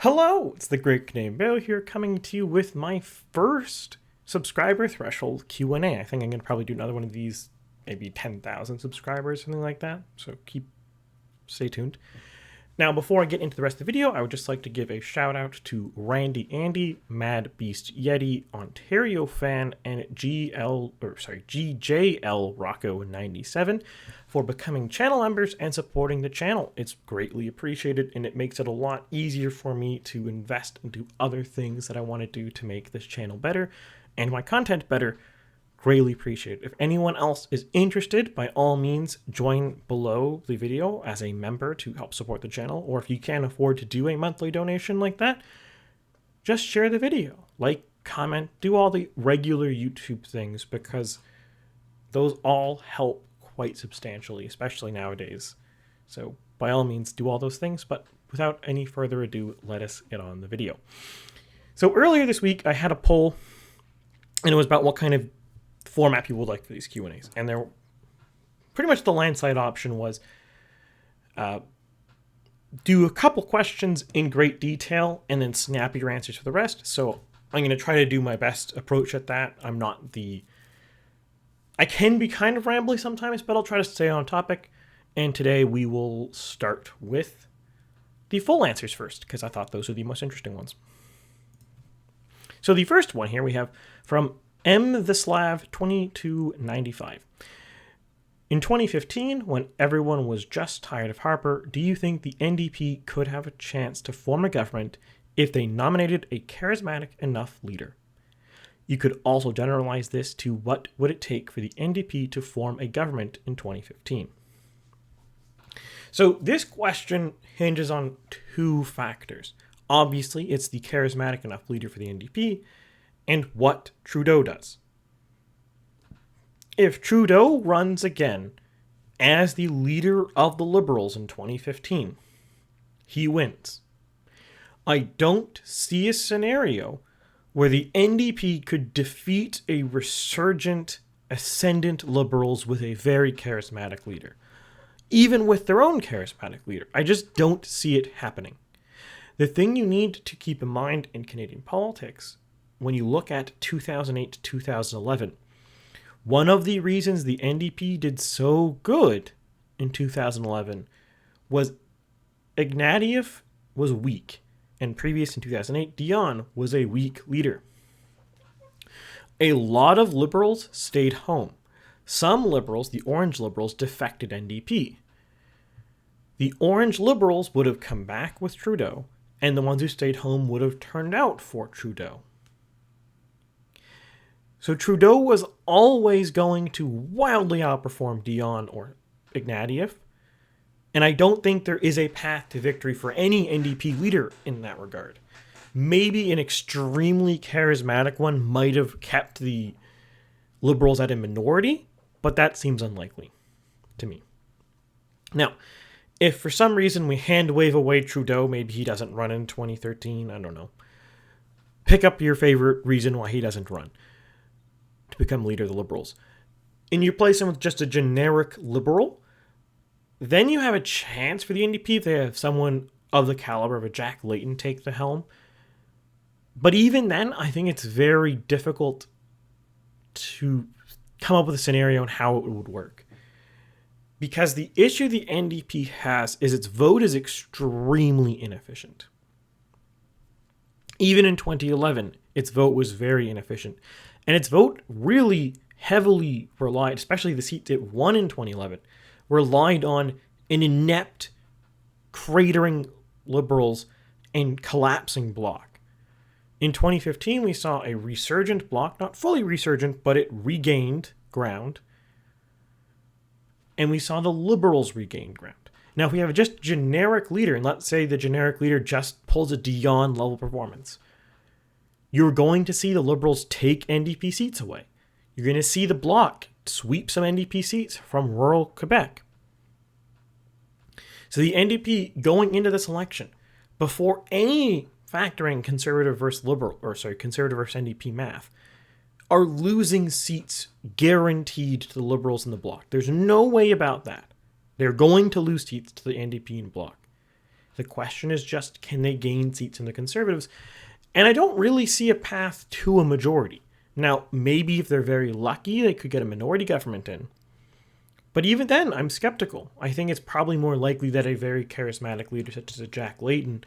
Hello, it's the great Canadian Bagel here, coming to you with my first subscriber threshold Q&A. I think I'm going to probably do another one of these, maybe 10,000 subscribers, something like that. So stay tuned. Now, before I get into the rest of the video, I would just like to give a shout out to Randy Andy, Mad Beast Yeti, Ontario Fan, and GJL Rocco 97 for becoming channel members and supporting the channel. It's greatly appreciated, and it makes it a lot easier for me to invest into other things that I want to do to make this channel better and my content better. Greatly appreciate it. If anyone else is interested, by all means, join below the video as a member to help support the channel. Or if you can't afford to do a monthly donation like that, just share the video, like, comment, do all the regular YouTube things, because those all help quite substantially, especially nowadays. So by all means, do all those things. But without any further ado, let us get on the video. So earlier this week, I had a poll, and it was about what kind of format people would like for these Q&As. And there, pretty much the landslide option was do a couple questions in great detail and then snap your answers for the rest. So I'm going to try to do my best approach at that. I can be kind of rambly sometimes, but I'll try to stay on topic. And today we will start with the full answers first, because I thought those were the most interesting ones. So the first one here we have from M. the Slav 2295. In 2015, when everyone was just tired of Harper, do you think the NDP could have a chance to form a government if they nominated a charismatic enough leader? You could also generalize this to what would it take for the NDP to form a government in 2015. So this question hinges on two factors. Obviously, it's the charismatic enough leader for the NDP, and what Trudeau does. If Trudeau runs again as the leader of the Liberals in 2015, he wins. I don't see a scenario where the NDP could defeat a resurgent, ascendant Liberals with a very charismatic leader. Even with their own charismatic leader. I just don't see it happening. The thing you need to keep in mind in Canadian politics, when you look at 2008 to 2011, one of the reasons the NDP did so good in 2011 was Ignatieff was weak, and previous in 2008, Dion was a weak leader. A lot of Liberals stayed home. Some Liberals, the Orange Liberals, defected NDP. The Orange Liberals would have come back with Trudeau, and the ones who stayed home would have turned out for Trudeau. So Trudeau was always going to wildly outperform Dion or Ignatieff, and I don't think there is a path to victory for any NDP leader in that regard. Maybe an extremely charismatic one might have kept the Liberals at a minority, but that seems unlikely to me. Now, if for some reason we hand wave away Trudeau, maybe he doesn't run in 2013, I don't know. Pick up your favorite reason why he doesn't run to become leader of the Liberals, and you place him with just a generic Liberal, then you have a chance for the NDP if they have someone of the caliber of a Jack Layton take the helm. But even then, I think it's very difficult to come up with a scenario on how it would work. Because the issue the NDP has is its vote is extremely inefficient. Even in 2011, its vote was very inefficient. And its vote really heavily relied, especially the seat it won in 2011, relied on an inept, cratering Liberals and collapsing Bloc. In 2015, we saw a resurgent Bloc, not fully resurgent, but it regained ground. And we saw the Liberals regain ground. Now, if we have a just generic leader, and let's say the generic leader just pulls a Dion level performance, you're going to see the Liberals take NDP seats away. You're going to see the Bloc sweep some NDP seats from rural Quebec. So the NDP going into this election, before any factoring conservative versus conservative versus NDP math, are losing seats guaranteed to the Liberals in the Bloc. There's no way about that. They're going to lose seats to the NDP and Bloc. The question is just, can they gain seats in the Conservatives? And I don't really see a path to a majority. Now, maybe if they're very lucky, they could get a minority government in. But even then, I'm skeptical. I think it's probably more likely that a very charismatic leader such as a Jack Layton,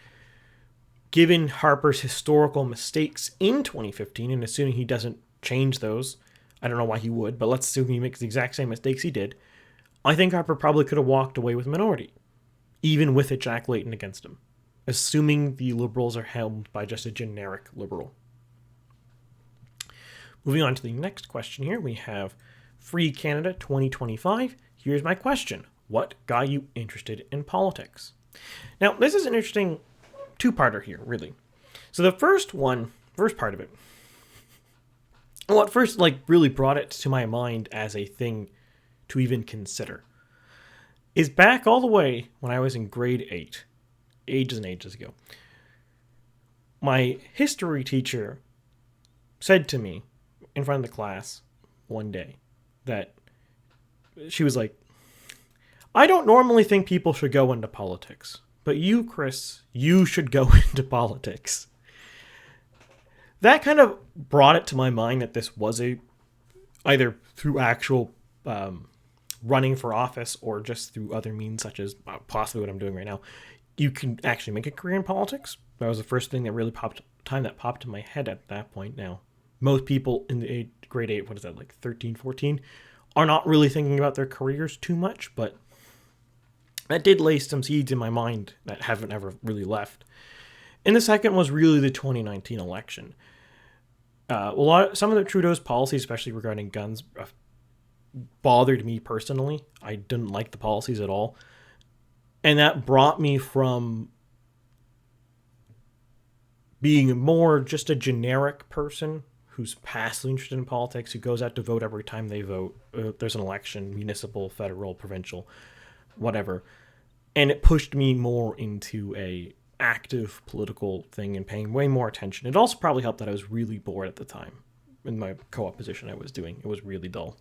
given Harper's historical mistakes in 2015, and assuming he doesn't change those, I don't know why he would, but let's assume he makes the exact same mistakes he did, I think Harper probably could have walked away with a minority, even with a Jack Layton against him, assuming the Liberals are held by just a generic Liberal. Moving on to the next question here, we have Free Canada 2025. Here's my question. What got you interested in politics? Now, this is an interesting two-parter here, really. So the first part of it, what first really brought it to my mind as a thing to even consider is back all the way when I was in grade 8, ages and ages ago. My history teacher said to me in front of the class one day that she was like, I don't normally think people should go into politics, but you, Chris, you should go into politics. That kind of brought it to my mind that this was either through actual running for office or just through other means, such as possibly what I'm doing right now, you can actually make a career in politics. That was the first thing that really popped in my head at that point. Now, most people in the grade 8, 13, 14, are not really thinking about their careers too much, but that did lay some seeds in my mind that haven't ever really left. And the second was really the 2019 election. Some of the Trudeau's policies, especially regarding guns, bothered me personally. I didn't like the policies at all. And that brought me from being more just a generic person who's passively interested in politics, who goes out to vote every time they vote. There's an election, municipal, federal, provincial, whatever. And it pushed me more into a active political thing and paying way more attention. It also probably helped that I was really bored at the time in my co-op position I was doing. It was really dull.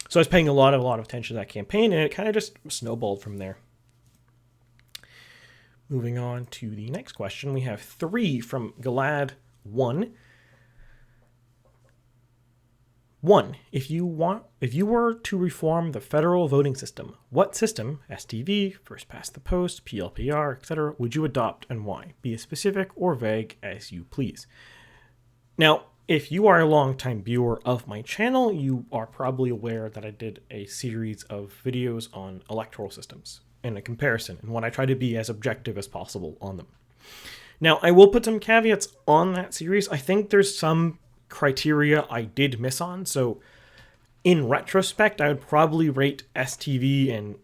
So I was paying a lot of attention to that campaign, and it kind of just snowballed from there. Moving on to the next question, we have 3 from Galad 1. 1. If you were to reform the federal voting system, what system, STV, first past the post, PLPR, etc., would you adopt and why? Be as specific or vague as you please. Now, if you are a long-time viewer of my channel, you are probably aware that I did a series of videos on electoral systems and a comparison, and when I try to be as objective as possible on them. Now, I will put some caveats on that series. I think there's some criteria I did miss on, so in retrospect, I would probably rate STV and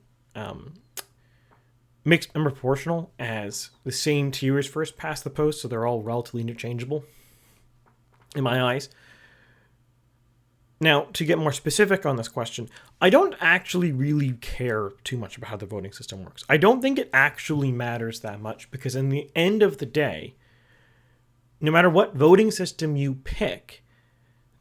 mixed and proportional as the same tier as first past the post, so they're all relatively interchangeable in my eyes. Now, to get more specific on this question, I don't actually really care too much about how the voting system works. I don't think it actually matters that much, because in the end of the day, no matter what voting system you pick,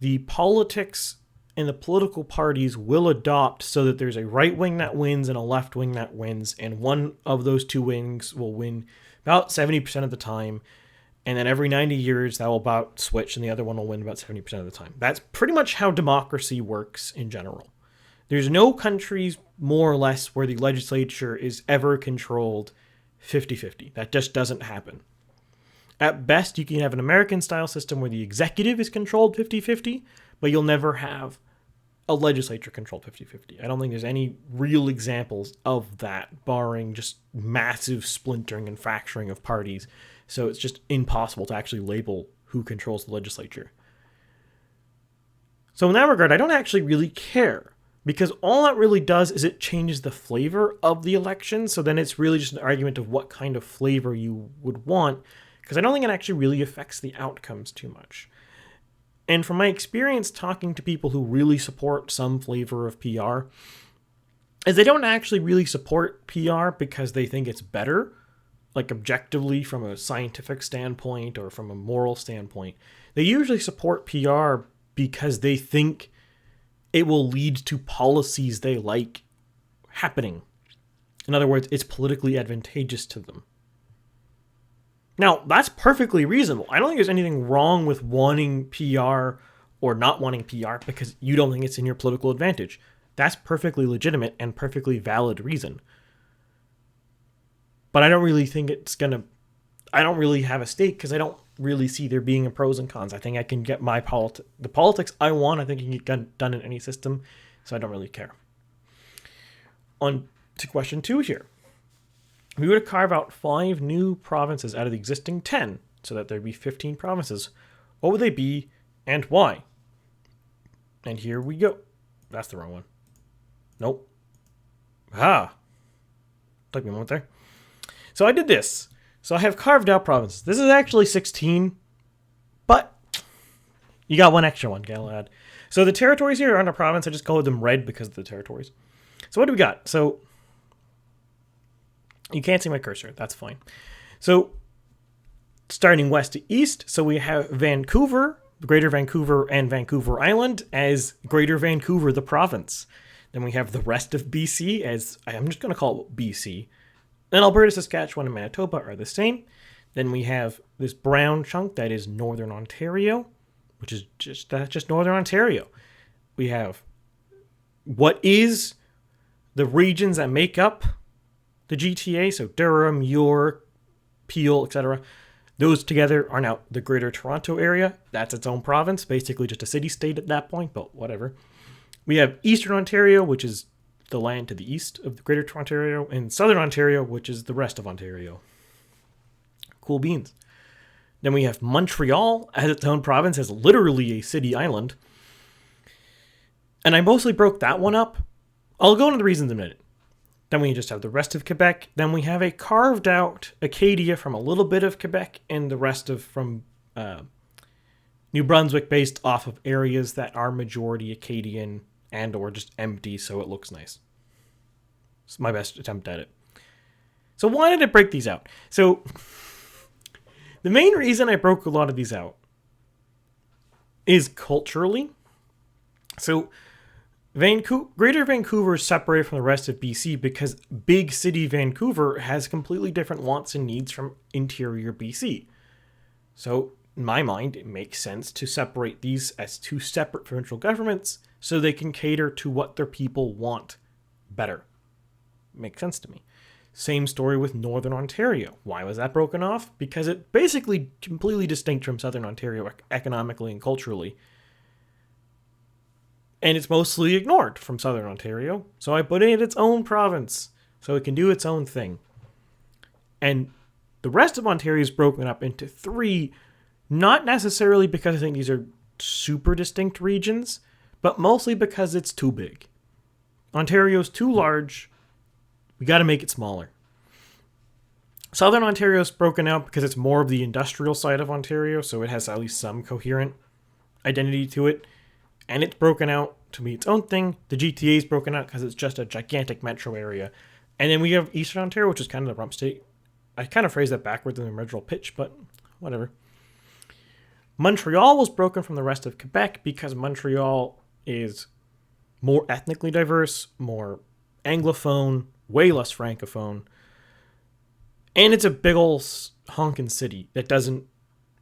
the politics and the political parties will adopt so that there's a right wing that wins and a left wing that wins, and one of those two wings will win about 70% of the time, and then every 90 years that will about switch and the other one will win about 70% of the time. That's pretty much how democracy works in general. There's no countries, more or less, where the legislature is ever controlled 50-50. That just doesn't happen. At best, you can have an American-style system where the executive is controlled 50-50, but you'll never have a legislature controlled 50-50. I don't think there's any real examples of that, barring just massive splintering and fracturing of parties. So it's just impossible to actually label who controls the legislature. So in that regard, I don't actually really care, because all that really does is it changes the flavor of the election. So then it's really just an argument of what kind of flavor you would want, because I don't think it actually really affects the outcomes too much. And from my experience talking to people who really support some flavor of PR, is they don't actually really support PR because they think it's better, like objectively from a scientific standpoint or from a moral standpoint. They usually support PR because they think it will lead to policies they like happening. In other words, it's politically advantageous to them. Now, that's perfectly reasonable. I don't think there's anything wrong with wanting PR or not wanting PR because you don't think it's in your political advantage. That's perfectly legitimate and perfectly valid reason. But I don't really think it's going to... I don't really have a stake because I don't really see there being a pros and cons. I think I can get the politics I want. I think you can get done in any system, so I don't really care. On to question 2 here. We were to carve out 5 new provinces out of the existing 10, so that there'd be 15 provinces. What would they be and why? And here we go. That's the wrong one. Nope. Took me a moment there. So I did this. So I have carved out provinces. This is actually 16, but you got one extra one, Galahad. So the territories here aren't a province. I just colored them red because of the territories. So what do we got? So you can't see my cursor. That's fine. So starting west to east, so we have Vancouver, Greater Vancouver, and Vancouver Island as Greater Vancouver, the province. Then we have the rest of BC as, I'm just going to call it BC. Then Alberta, Saskatchewan, and Manitoba are the same. Then we have this brown chunk that is Northern Ontario, which is just Northern Ontario. We have what is the regions that make up the GTA, so Durham, York, Peel, etc. Those together are now the Greater Toronto Area. That's its own province, basically just a city-state at that point, but whatever. We have Eastern Ontario, which is the land to the east of the Greater Toronto Area, and Southern Ontario, which is the rest of Ontario. Cool beans. Then we have Montreal as its own province, as literally a city island. And I mostly broke that one up. I'll go into the reasons in a minute. Then we just have the rest of Quebec. Then we have a carved out Acadia from a little bit of Quebec and the rest of from New Brunswick, based off of areas that are majority Acadian and or just empty so it looks nice. It's my best attempt at it. So why did I break these out? So the main reason I broke a lot of these out is culturally. So Greater Vancouver is separated from the rest of BC because big city Vancouver has completely different wants and needs from interior BC. So in my mind, it makes sense to separate these as 2 separate provincial governments so they can cater to what their people want better. Makes sense to me. Same story with Northern Ontario. Why was that broken off? Because it's basically completely distinct from Southern Ontario economically and culturally. And it's mostly ignored from Southern Ontario. So I put it in its own province so it can do its own thing. And the rest of Ontario is broken up into 3, not necessarily because I think these are super distinct regions, but mostly because it's too big. Ontario's too large. We got to make it smaller. Southern Ontario is broken out because it's more of the industrial side of Ontario, so it has at least some coherent identity to it. And it's broken out to be its own thing. The GTA is broken out because it's just a gigantic metro area. And then we have Eastern Ontario, which is kind of the rump state. I kind of phrased that backwards in the original pitch, but whatever. Montreal was broken from the rest of Quebec because Montreal is more ethnically diverse, more Anglophone, way less Francophone. And it's a big ol' honkin' city that doesn't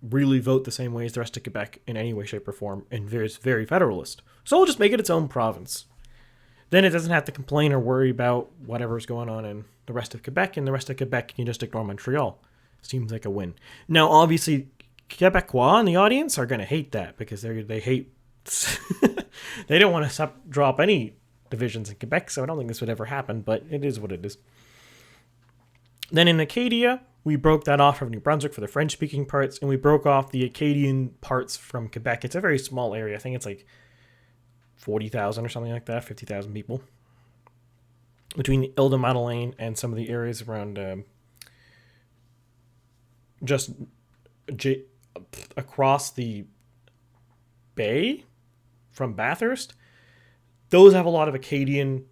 really vote the same way as the rest of Quebec in any way, shape, or form, and is very federalist. So we'll just make it its own province. Then it doesn't have to complain or worry about whatever's going on in the rest of Quebec, and the rest of Quebec can just ignore Montreal. Seems like a win. Now, obviously, Quebecois in the audience are going to hate that because they hate... they don't want to drop any divisions in Quebec, so I don't think this would ever happen, but it is what it is. Then in Acadia, we broke that off from New Brunswick for the French-speaking parts, and we broke off the Acadian parts from Quebec. It's a very small area. I think it's like 40,000 or something like that, 50,000 people. Between the Ile-de-Madeleine and some of the areas around across the bay from Bathurst, those have a lot of Acadian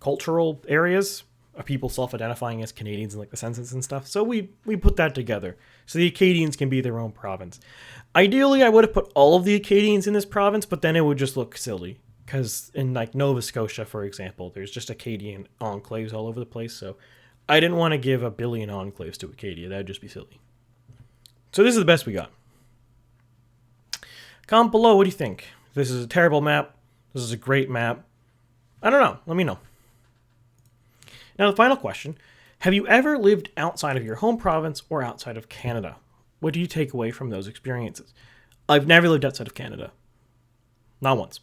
cultural areas. People self-identifying as Canadians in like the census and stuff. So we put that together. So the Acadians can be their own province. Ideally, I would have put all of the Acadians in this province, but then it would just look silly. Because in like Nova Scotia, for example, there's just Acadian enclaves all over the place. So I didn't want to give a billion enclaves to Acadia. That would just be silly. So this is the best we got. Comment below, what do you think? This is a terrible map. This is a great map. I don't know. Let me know. Now, the final question. Have you ever lived outside of your home province or outside of Canada? What do you take away from those experiences? I've never lived outside of Canada. Not once.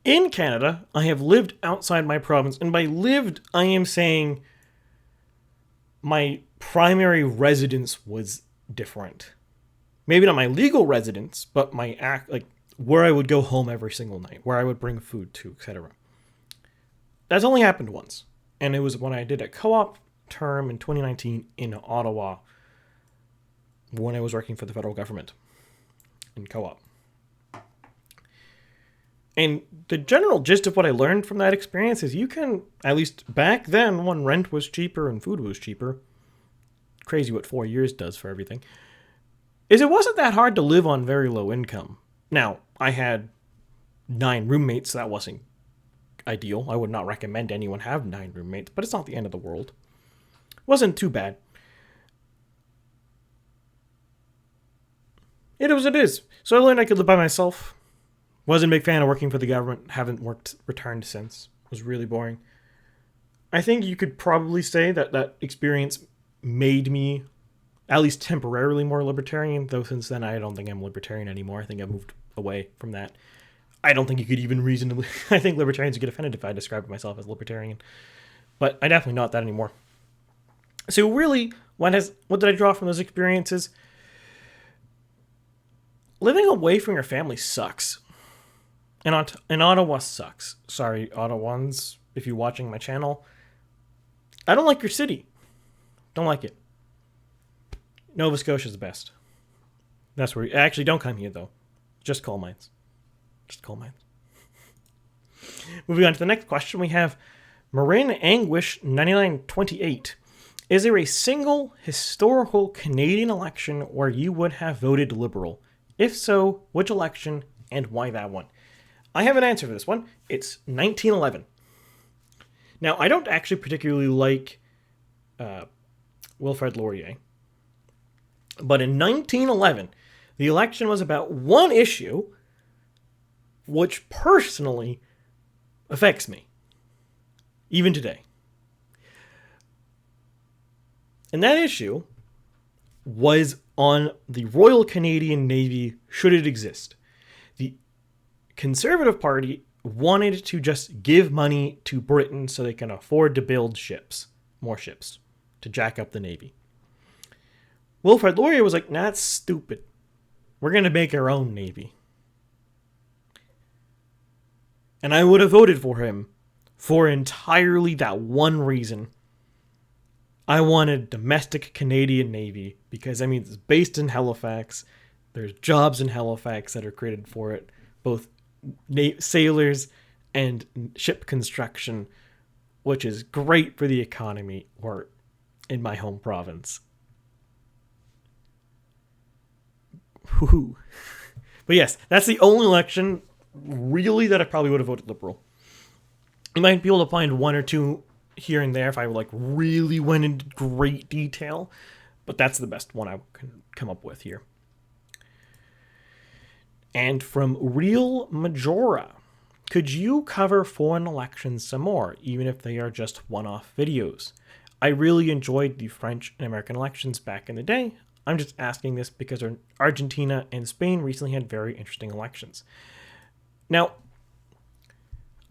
In Canada, I have lived outside my province. And by lived, I am saying my primary residence was different. Maybe not my legal residence, but my where I would go home every single night, where I would bring food to, etc. That's only happened once. And it was when I did a co-op term in 2019 in Ottawa when I was working for the federal government in co-op. And the general gist of what I learned from that experience is you can, at least back then when rent was cheaper and food was cheaper, crazy what 4 years does for everything, is it wasn't that hard to live on very low income. Now, I had 9 roommates, so that wasn't ideal. I would not recommend anyone have 9 roommates, but it's not the end of the world. It wasn't too bad. It is what it is. So I learned I could live by myself. Wasn't a big fan of working for the government. Haven't returned since. It was really boring. I think you could probably say that that experience made me, at least temporarily, more libertarian, though since then I don't think I'm libertarian anymore. I think I've moved away from that. I don't think you could even reasonably... I think libertarians would get offended if I described myself as libertarian. But I'm definitely not that anymore. So really, what did I draw from those experiences? Living away from your family sucks. And Ottawa sucks. Sorry, Ottawans, if you're watching my channel. I don't like your city. Don't like it. Nova Scotia's the best. That's where... Actually, don't come here, though. Just coal mines. Just coal mines. Moving on to the next question, we have Marin Anguish 9928. Is there a single historical Canadian election where you would have voted Liberal? If so, which election and why that one? I have an answer for this one. It's 1911. Now, I don't actually particularly like Wilfrid Laurier. But in 1911, the election was about one issue which personally affects me, even today. And that issue was on the Royal Canadian Navy, should it exist. The Conservative Party wanted to just give money to Britain so they can afford to build ships, more ships, to jack up the Navy. Wilfrid Laurier was like, nah, that's stupid. We're going to make our own Navy. And I would have voted for him for entirely that one reason. I wanted domestic Canadian Navy because, I mean, it's based in Halifax. There's jobs in Halifax that are created for it. Both sailors and ship construction, which is great for the economy or in my home province. Woohoo. But yes, that's the only election really that I probably would have voted Liberal. You might be able to find one or two here and there if I really went into great detail, but that's the best one I can come up with here. And from Real Majora, could you cover foreign elections some more, even if they are just one-off videos? I really enjoyed the French and American elections back in the day. I'm just asking this because Argentina and Spain recently had very interesting elections. Now,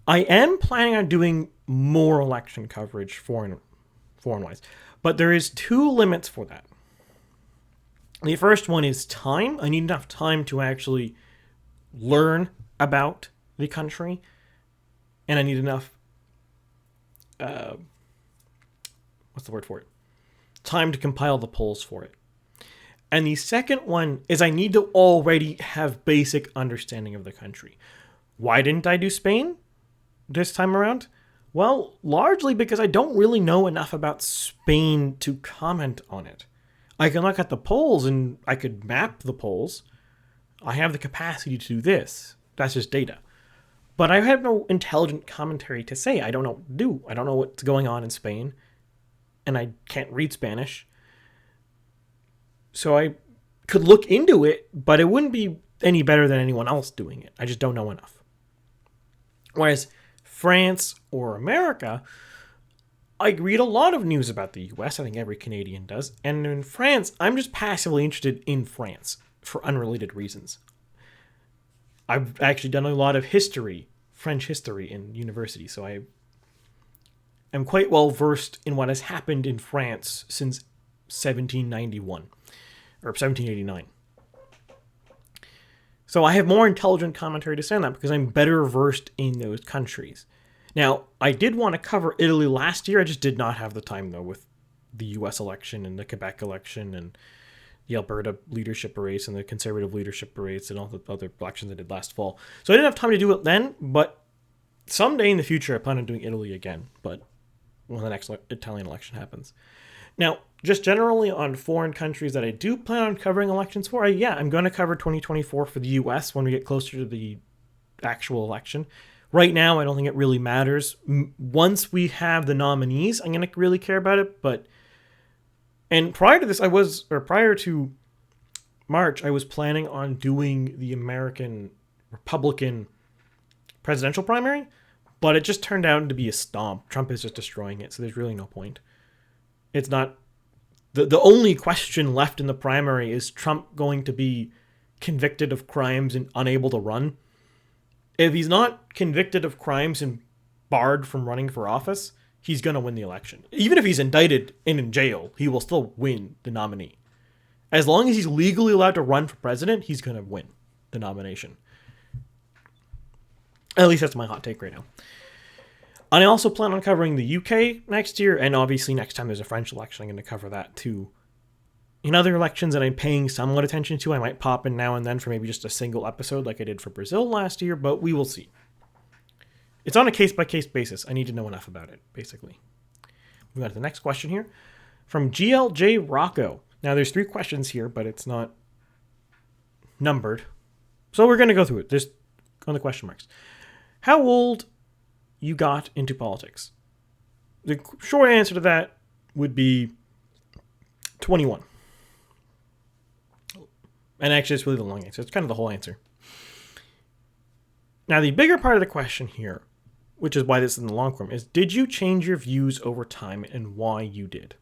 I am planning on doing more election coverage foreign-wise, but there is 2 limits for that. The first one is time. I need enough time to actually learn about the country, and I need enough, what's the word for it? Time to compile the polls for it. And the second one is I need to already have basic understanding of the country. Why didn't I do Spain this time around? Well, largely because I don't really know enough about Spain to comment on it. I can look at the polls and I could map the polls. I have the capacity to do this. That's just data. But I have no intelligent commentary to say. I don't know what's going on in Spain. And I can't read Spanish. So I could look into it, but it wouldn't be any better than anyone else doing it. I just don't know enough. Whereas France or America, I read a lot of news about the US. I think every Canadian does. And in France, I'm just passively interested in France for unrelated reasons. I've actually done a lot of history, French history in university, so I am quite well versed in what has happened in France since 1791 or 1789. So I have more intelligent commentary to say on that because I'm better versed in those countries. Now, I did want to cover Italy last year. I just did not have the time, though, with the U.S. election and the Quebec election and the Alberta leadership race and the Conservative leadership race and all the other elections I did last fall. So I didn't have time to do it then, but someday in the future I plan on doing Italy again, but when the next Italian election happens. Now, just generally on foreign countries that I do plan on covering elections for, I'm going to cover 2024 for the U.S. when we get closer to the actual election. Right now, I don't think it really matters. Once we have the nominees, I'm going to really care about it, and prior to this, prior to March, I was planning on doing the American Republican presidential primary, but it just turned out to be a stomp. Trump is just destroying it, so there's really no point. It's not... The only question left in the primary is Trump going to be convicted of crimes and unable to run? If he's not convicted of crimes and barred from running for office, he's going to win the election. Even if he's indicted and in jail, he will still win the nominee. As long as he's legally allowed to run for president, he's going to win the nomination. At least that's my hot take right now. And I also plan on covering the UK next year, and obviously next time there's a French election, I'm going to cover that too. In other elections that I'm paying somewhat attention to, I might pop in now and then for maybe just a single episode like I did for Brazil last year, but we will see. It's on a case-by-case basis. I need to know enough about it, basically. We got to the next question here from GLJ Rocco. Now, there's 3 questions here, but it's not numbered. So we're going to go through it. There's on the question marks. How old you got into politics? The short answer to that would be 21. And actually, it's really the long answer. It's kind of the whole answer. Now, the bigger part of the question here, which is why this is in the long form, is did you change your views over time and why you did?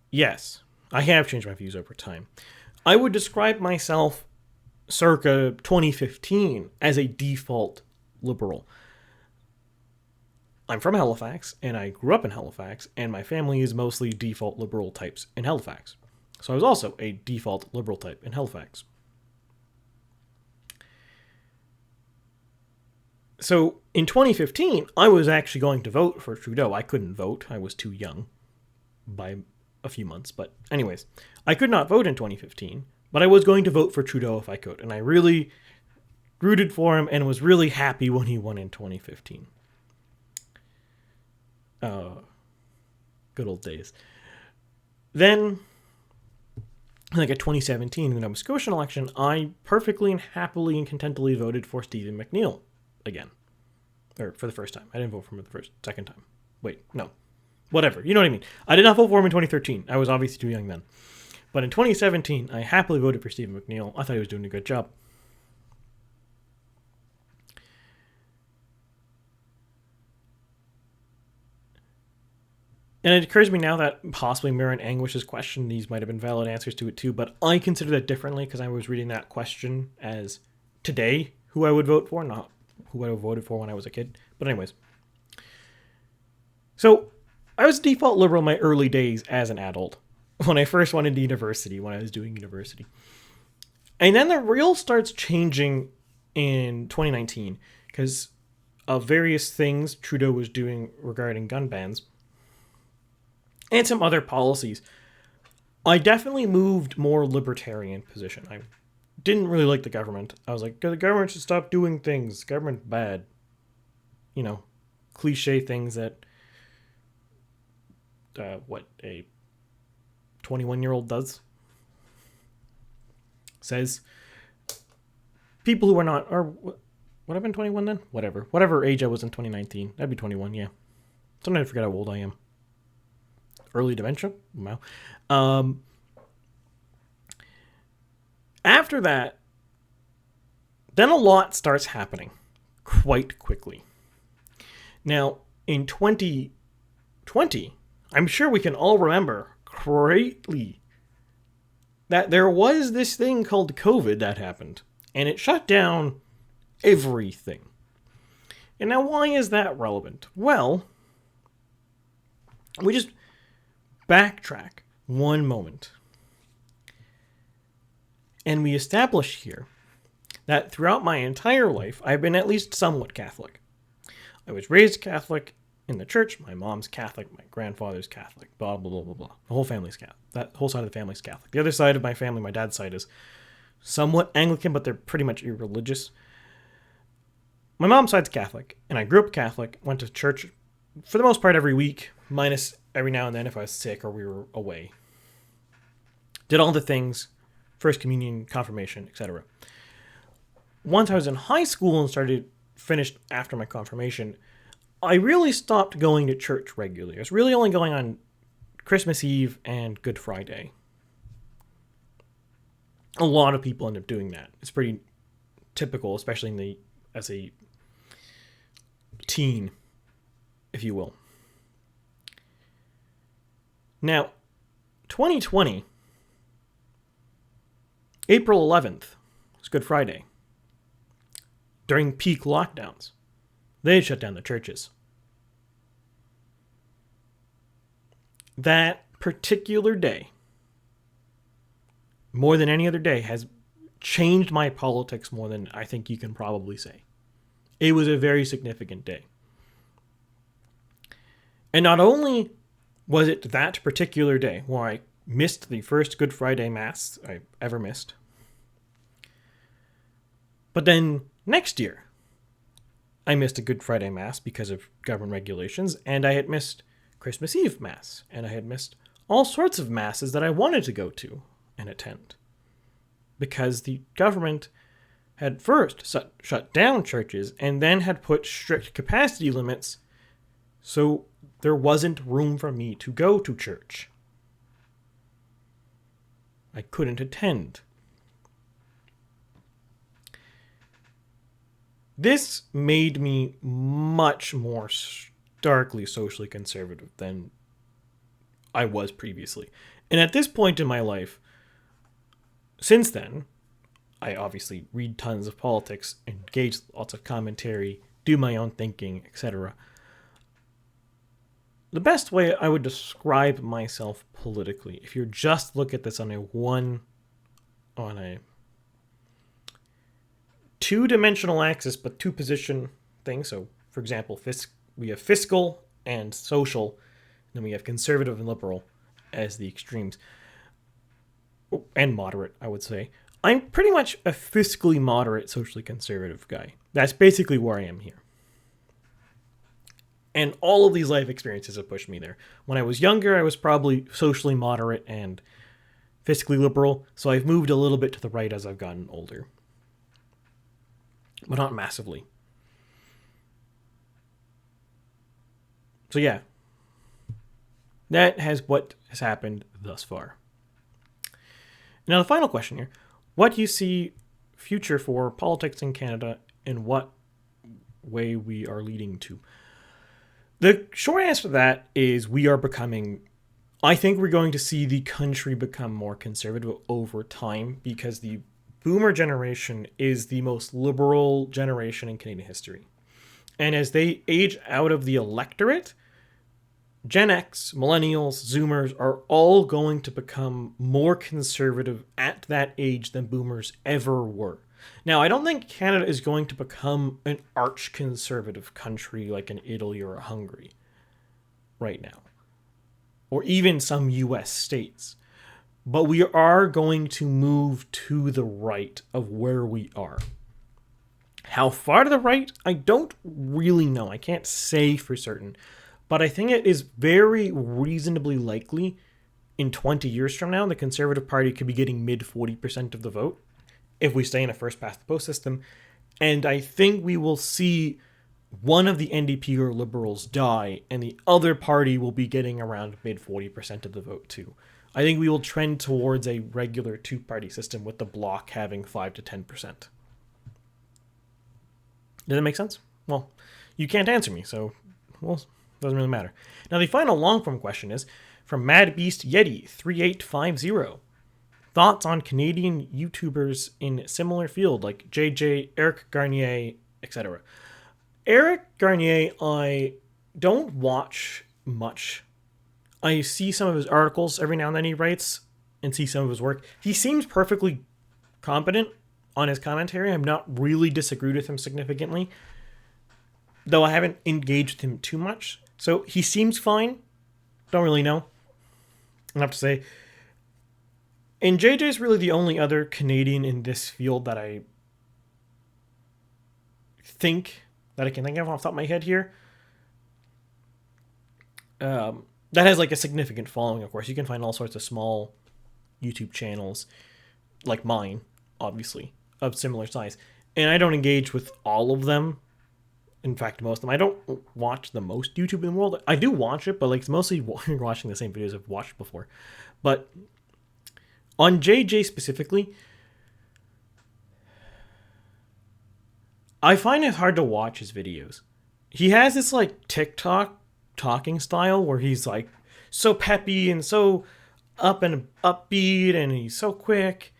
Yes, I have changed my views over time. I would describe myself circa 2015 as a default liberal. I'm from Halifax, and I grew up in Halifax, and my family is mostly default liberal types in Halifax. So I was also a default liberal type in Halifax. So in 2015, I was actually going to vote for Trudeau. I couldn't vote. I was too young by a few months. But anyways, I could not vote in 2015, but I was going to vote for Trudeau if I could. And I really rooted for him and was really happy when he won in 2015. Good old days. Then, like at 2017, in the Nova Scotian election, I perfectly and happily and contentedly voted for Stephen McNeil again. Or for the first time. I didn't vote for him second time. Wait, no. Whatever. You know what I mean. I did not vote for him in 2013. I was obviously too young then. But in 2017, I happily voted for Stephen McNeil. I thought he was doing a good job. And it occurs to me now that possibly Mirren Anguish's question, these might have been valid answers to it too, but I consider that differently because I was reading that question as today who I would vote for, not who I would have voted for when I was a kid. But anyways. So I was default liberal in my early days as an adult when I first went into university, when I was doing university. And then the real starts changing in 2019 because of various things Trudeau was doing regarding gun bans. And some other policies. I definitely moved more libertarian position. I didn't really like the government. I was like, the government should stop doing things. Government's bad. You know, cliche things that what a 21-year-old does. Says. People who are not, or would I have been 21 then? Whatever age I was in 2019. That'd be 21, yeah. Sometimes I forget how old I am. Early dementia? Wow. After that, then a lot starts happening quite quickly. Now, in 2020, I'm sure we can all remember greatly that there was this thing called COVID that happened, and it shut down everything. And now, why is that relevant? Well, we just backtrack one moment. And we establish here that throughout my entire life, I've been at least somewhat Catholic. I was raised Catholic in the church. My mom's Catholic. My grandfather's Catholic. Blah, blah, blah, blah, blah. The whole family's Catholic. That whole side of the family's Catholic. The other side of my family, my dad's side, is somewhat Anglican, but they're pretty much irreligious. My mom's side's Catholic, and I grew up Catholic, went to church for the most part every week, minus every now and then if I was sick or we were away. Did all the things, First Communion, confirmation, etc. Once I was in high school and finished after my confirmation, I really stopped going to church regularly. I was really only going on Christmas Eve and Good Friday. A lot of people end up doing that. It's pretty typical, especially as a teen, if you will. Now, 2020, April 11th was Good Friday. During peak lockdowns, they shut down the churches. That particular day, more than any other day, has changed my politics more than I think you can probably say. It was a very significant day. And not only was it that particular day where I missed the first Good Friday Mass I ever missed, but then next year, I missed a Good Friday Mass because of government regulations, and I had missed Christmas Eve Mass, and I had missed all sorts of Masses that I wanted to go to and attend. Because the government had first shut down churches and then had put strict capacity limits, so there wasn't room for me to go to church. I couldn't attend. This made me much more starkly socially conservative than I was previously. And at this point in my life, since then, I obviously read tons of politics, engage lots of commentary, do my own thinking, etc. The best way I would describe myself politically, if you just look at this on a two-dimensional axis, but two-position thing. So, for example, we have fiscal and social, and then we have conservative and liberal as the extremes. And moderate, I would say. I'm pretty much a fiscally moderate, socially conservative guy. That's basically where I am here. And all of these life experiences have pushed me there. When I was younger, I was probably socially moderate and fiscally liberal, so I've moved a little bit to the right as I've gotten older. But not massively. So yeah, that has what has happened thus far. Now the final question here, what do you see future for politics in Canada and what way we are leading to? The short answer to that is I think we're going to see the country become more conservative over time because the boomer generation is the most liberal generation in Canadian history. And as they age out of the electorate, Gen X, Millennials, Zoomers are all going to become more conservative at that age than boomers ever were. Now, I don't think Canada is going to become an arch-conservative country like in Italy or Hungary right now, or even some U.S. states. But we are going to move to the right of where we are. How far to the right? I don't really know. I can't say for certain. But I think it is very reasonably likely in 20 years from now, the Conservative Party could be getting mid 40% of the vote if we stay in a first-past-the-post system. And I think we will see one of the NDP or Liberals die, and the other party will be getting around mid 40% of the vote too. I think we will trend towards a regular two-party system with the bloc having 5 to 10%. Does that make sense? Well, you can't answer me, so well, doesn't really matter. Now, the final long-form question is from Mad Beast Yeti 3850. Thoughts on Canadian YouTubers in similar field like JJ, Eric Garnier, etc. Eric Garnier, I don't watch much. I see some of his articles every now and then he writes and see some of his work. He seems perfectly competent on his commentary. I'm not really disagreed with him significantly, though I haven't engaged with him too much. So he seems fine. Don't really know. I have to say. And JJ is really the only other Canadian in this field that I think that I can think of off the top of my head here. That has like a significant following, of course. You can find all sorts of small YouTube channels, like mine, obviously, of similar size. And I don't engage with all of them. In fact, most of them. I don't watch the most YouTube in the world. I do watch it, but like it's mostly watching the same videos I've watched before. But on JJ specifically, I find it hard to watch his videos. He has this like TikTok talking style where he's like so peppy and so up and upbeat and he's so quick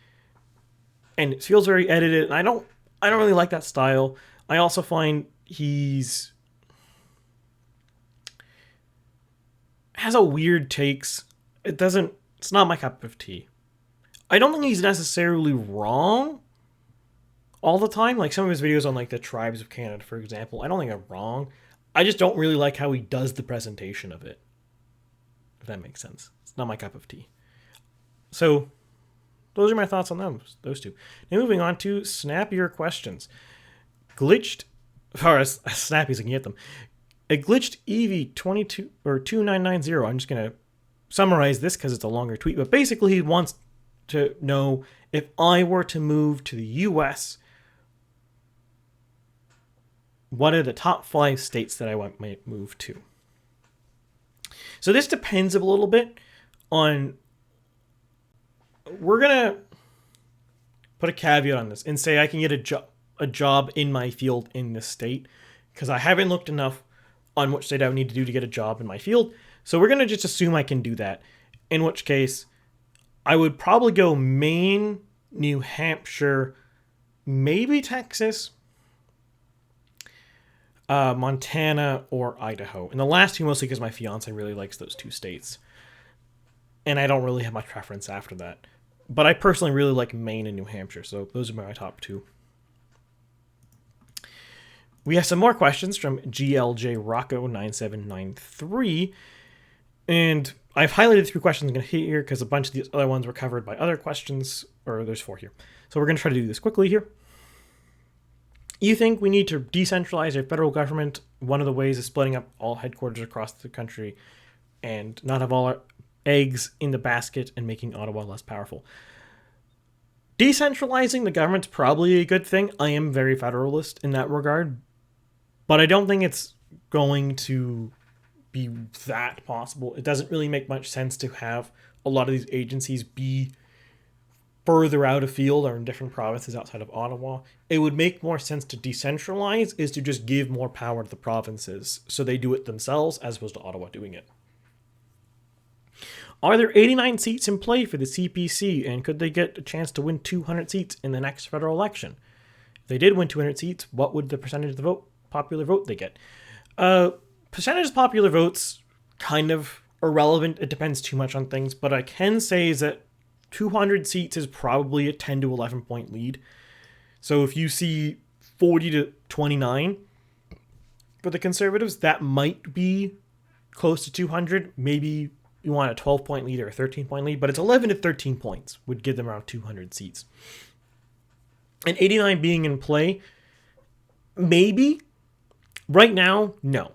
and it feels very edited. And I don't really like that style. I also find he's has a weird takes. It's not my cup of tea. I don't think he's necessarily wrong all the time. Like some of his videos on like the tribes of Canada, for example, I don't think I'm wrong. I just don't really like how he does the presentation of it. If that makes sense. It's not my cup of tea. So those are my thoughts on those two. Now moving on to snappier questions. Glitched, or as snappy as I can get them. A glitched Eevee 22 or 2990. I'm just gonna summarize this because it's a longer tweet, but basically he wants to know if I were to move to the US, what are the top 5 states that I might move to? So this depends a little bit on. We're gonna put a caveat on this and say I can get a job in my field in this state because I haven't looked enough on which state I would need to do to get a job in my field. So we're gonna just assume I can do that. In which case, I would probably go Maine, New Hampshire, maybe Texas, Montana, or Idaho. And the last two mostly because my fiance really likes those 2 states. And I don't really have much preference after that. But I personally really like Maine and New Hampshire, so those are my top 2. We have some more questions from GLJ Rocco 9793. And I've highlighted 3 questions I'm going to hit here because a bunch of these other ones were covered by other questions, or there's 4 here. So we're going to try to do this quickly here. You think we need to decentralize our federal government? One of the ways is splitting up all headquarters across the country and not have all our eggs in the basket and making Ottawa less powerful. Decentralizing the government's probably a good thing. I am very federalist in that regard, but I don't think it's going to be that possible. It doesn't really make much sense to have a lot of these agencies be further out of field or in different provinces outside of Ottawa. It would make more sense to decentralize is to just give more power to the provinces so they do it themselves as opposed to Ottawa doing it. Are there 89 seats in play for the CPC and could they get a chance to win 200 seats in the next federal election? If they did win 200 seats, what would the percentage of the popular vote they get? Percentage of popular votes, kind of irrelevant. It depends too much on things, but I can say is that 200 seats is probably a 10 to 11 point lead. So if you see 40 to 29 for the Conservatives, that might be close to 200. Maybe you want a 12 point lead or a 13 point lead, but it's 11 to 13 points would give them around 200 seats. And 89 being in play, maybe. Right now, no.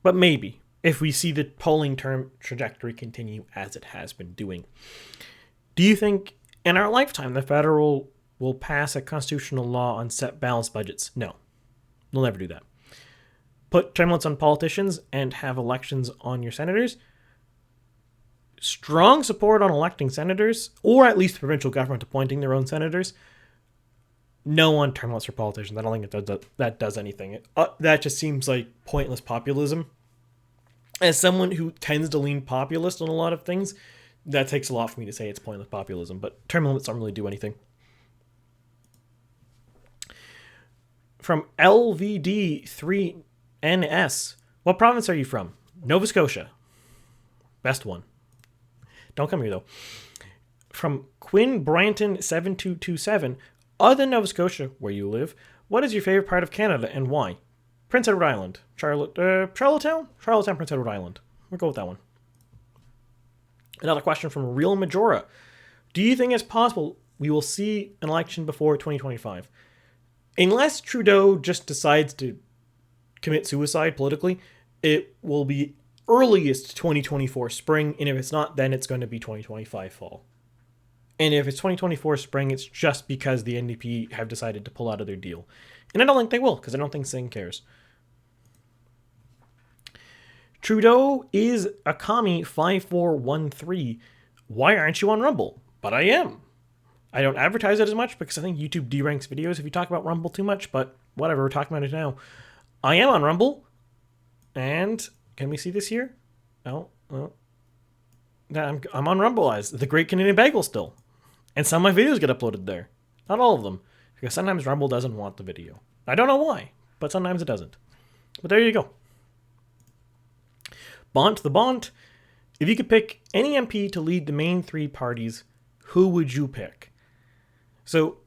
But maybe, if we see the polling trajectory continue as it has been doing. Do you think in our lifetime the federal will pass a constitutional law on set balanced budgets? No. They'll never do that. Put term limits on politicians and have elections on your senators? strong support on electing senators, or at least the provincial government appointing their own senators. No on term limits for politicians. I don't think that does anything. That just seems like pointless populism. As someone who tends to lean populist on a lot of things, that takes a lot for me to say it's pointless populism, but term limits don't really do anything. From LVD3NS, what province are you from? Nova Scotia. Best one. Don't come here, though. From Quinn Branton 7227, other than Nova Scotia, where you live, what is your favorite part of Canada and why? Prince Edward Island. Charlottetown? Charlottetown, Prince Edward Island. We'll go with that one. Another question from Real Majora. Do you think it's possible we will see an election before 2025? Unless Trudeau just decides to commit suicide politically, it will be earliest 2024 spring, and if it's not, then it's going to be 2025 fall. And if it's 2024 spring, it's just because the NDP have decided to pull out of their deal. And I don't think they will, because I don't think Singh cares. Trudeau is a commie 5413. Why aren't you on Rumble? But I am. I don't advertise it as much because I think YouTube deranks videos if you talk about Rumble too much, but whatever, we're talking about it now. I am on Rumble. And can we see this here? Oh, well. I'm on Rumble as the Great Canadian Bagel still. And some of my videos get uploaded there. Not all of them. Because sometimes Rumble doesn't want the video. I don't know why, but sometimes it doesn't. But there you go. Bont the Bont. If you could pick any MP to lead the main three parties, who would you pick? So,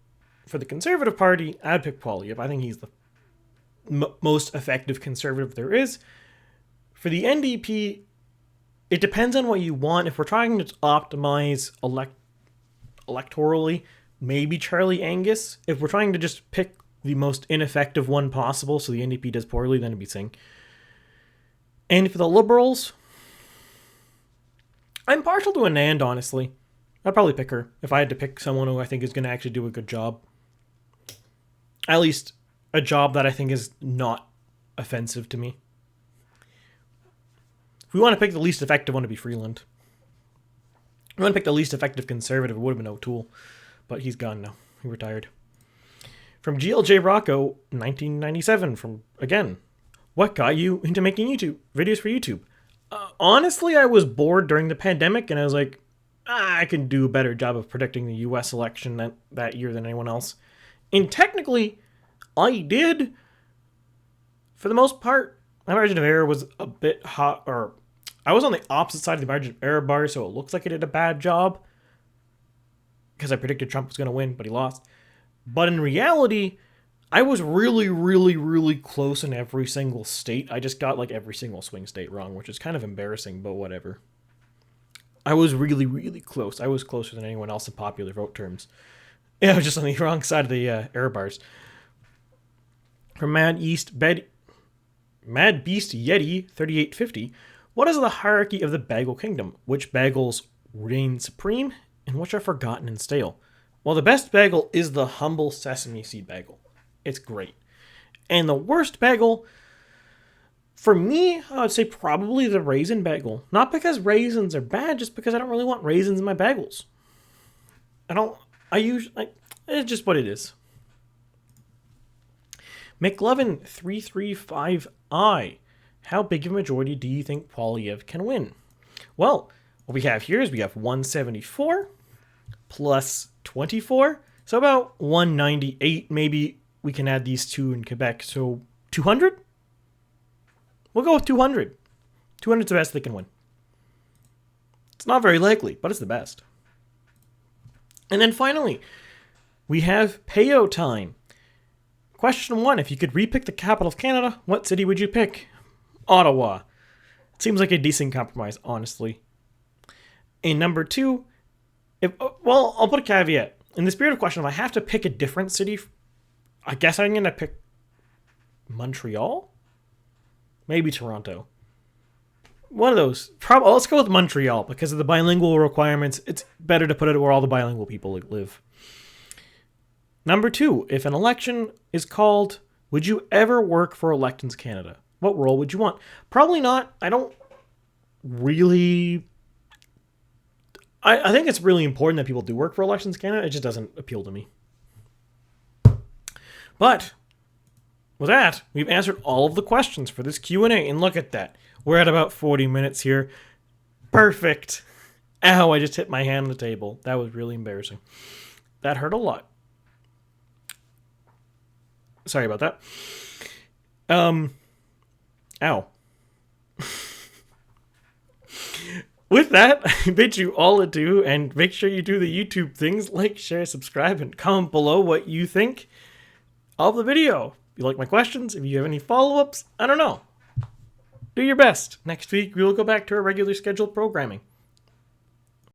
for the Conservative Party, I'd pick Poilievre. I think he's the most effective Conservative there is. For the NDP, it depends on what you want. If we're trying to optimize electorally, maybe Charlie Angus. If we're trying to just pick the most ineffective one possible, so the NDP does poorly, then it'd be Singh. And for the Liberals, I'm partial to Anand, honestly. I'd probably pick her if I had to pick someone who I think is going to actually do a good job. At least a job that I think is not offensive to me. If we want to pick the least effective one, to be Freeland. If we want to pick the least effective Conservative, it would have been O'Toole. But he's gone now. He retired. From GLJ Rocco, 1997, from, again, what got you into making YouTube videos for YouTube? Honestly, I was bored during the pandemic, and I was like, I can do a better job of predicting the US election that year than anyone else. And technically, I did. For the most part, my margin of error was a bit hot, or I was on the opposite side of the margin of error bar, so it looks like I did a bad job. Because I predicted Trump was going to win, but he lost. But in reality, I was really, really, really close in every single state. I just got like every single swing state wrong, which is kind of embarrassing, but whatever. I was really, really close. I was closer than anyone else in popular vote terms. Yeah, I was just on the wrong side of the error bars. From Mad Beast Yeti 3850, what is the hierarchy of the Bagel Kingdom? Which bagels reign supreme, and which are forgotten and stale? Well, the best bagel is the humble sesame seed bagel. It's great. And the worst bagel, for me, I would say probably the raisin bagel. Not because raisins are bad, just because I don't really want raisins in my bagels. It's just what it is. McLovin 335I. How big of a majority do you think Poilievre can win? Well, what we have here is we have 174 plus 24. So about 198. Maybe we can add these two in Quebec. So 200? We'll go with 200. 200 is the best they can win. It's not very likely, but it's the best. And then finally, we have Payo time. Question 1. If you could repick the capital of Canada, what city would you pick? Ottawa. It seems like a decent compromise, honestly. And number 2, I'll put a caveat. In the spirit of question, if I have to pick a different city, I guess I'm going to pick Montreal? Maybe Toronto. One of those. Let's go with Montreal because of the bilingual requirements. It's better to put it where all the bilingual people live. Number 2, if an election is called, would you ever work for Elections Canada? What role would you want? Probably not. I don't really I think it's really important that people do work for Elections Canada. It just doesn't appeal to me. But with that, we've answered all of the questions for this Q&A, and look at that. We're at about 40 minutes here. Perfect. Ow, I just hit my hand on the table. That was really embarrassing. That hurt a lot. Sorry about that. Ow. With that, I bid you all adieu, and make sure you do the YouTube things, like, share, subscribe, and comment below what you think of the video. If you like my questions, if you have any follow-ups, I don't know. Do your best. Next week, we will go back to our regular scheduled programming.